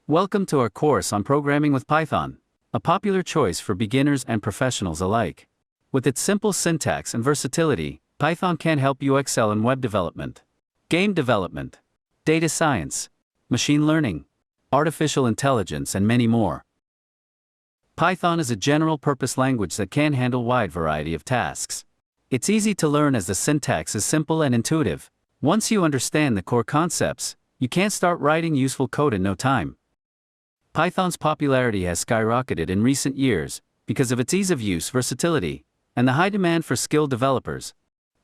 Welcome to our course on programming with Python, a popular choice for beginners and professionals alike. With its simple syntax and versatility, Python can help you excel in web development, game development, data science, machine learning, artificial intelligence, and many more. Python is a general-purpose language that can handle a wide variety of tasks. It's easy to learn as the syntax is simple and intuitive. Once you understand the core concepts, you can start writing useful code in no time. Python's popularity has skyrocketed in recent years because of its ease of use, versatility, and the high demand for skilled developers.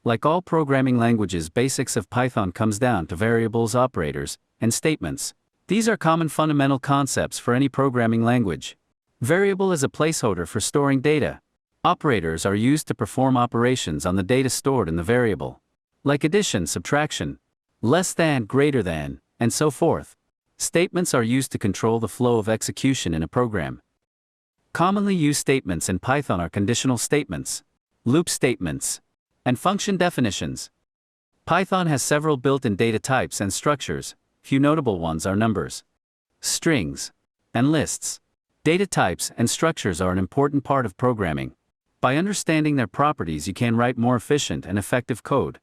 Like all programming languages, basics of Python comes down to variables, operators, and statements. These are common fundamental concepts for any programming language. Variable is a placeholder for storing data. Operators are used to perform operations on the data stored in the variable, like addition, subtraction, less than, greater than, and so forth. Statements are used to control the flow of execution in a program. Commonly used statements in Python are conditional statements, loop statements, and function definitions. Python has several built-in data types and structures. Few notable ones are numbers, strings, and lists. Data types and structures are an important part of programming. By understanding their properties, you can write more efficient and effective code.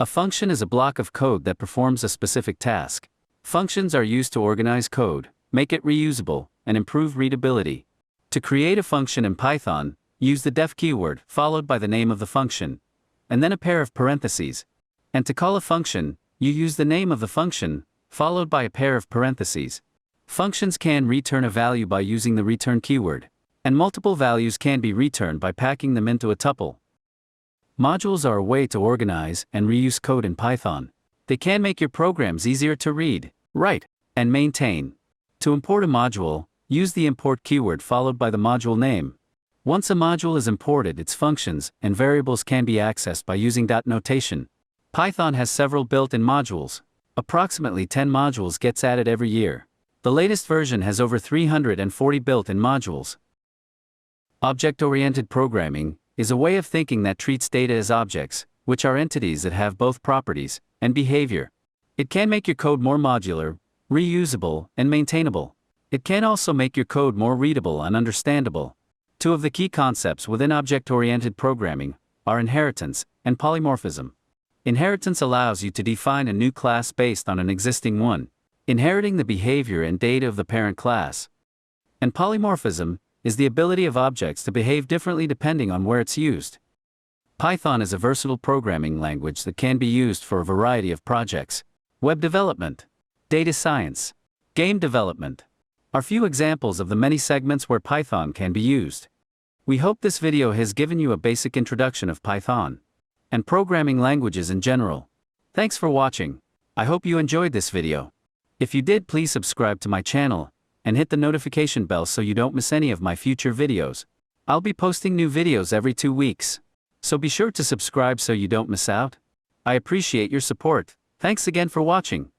A function is a block of code that performs a specific task. Functions are used to organize code, make it reusable, and improve readability. To create a function in Python, use the def keyword followed by the name of the function, and then a pair of parentheses. And to call a function, you use the name of the function, followed by a pair of parentheses. Functions can return a value by using the return keyword, and multiple values can be returned by packing them into a tuple. Modules are a way to organize and reuse code in Python. They can make your programs easier to read, write, and maintain. To import a module, use the import keyword followed by the module name. Once a module is imported, its functions and variables can be accessed by using dot notation. Python has several built-in modules. Approximately 10 modules gets added every year. The latest version has over 340 built-in modules. Object-oriented programming is a way of thinking that treats data as objects, which are entities that have both properties and behavior. It can make your code more modular, reusable, and maintainable. It can also make your code more readable and understandable. Two of the key concepts within object-oriented programming are inheritance and polymorphism. Inheritance allows you to define a new class based on an existing one, inheriting the behavior and data of the parent class. And polymorphism is the ability of objects to behave differently depending on where it's used. Python is a versatile programming language that can be used for a variety of projects. Web development, data science, game development are few examples of the many segments where Python can be used. We hope this video has given you a basic introduction of Python and programming languages in general. Thanks for watching. I hope you enjoyed this video. If you did, please subscribe to my channel and hit the notification bell so you don't miss any of my future videos. I'll be posting new videos every 2 weeks, so be sure to subscribe so you don't miss out. I appreciate your support. Thanks again for watching.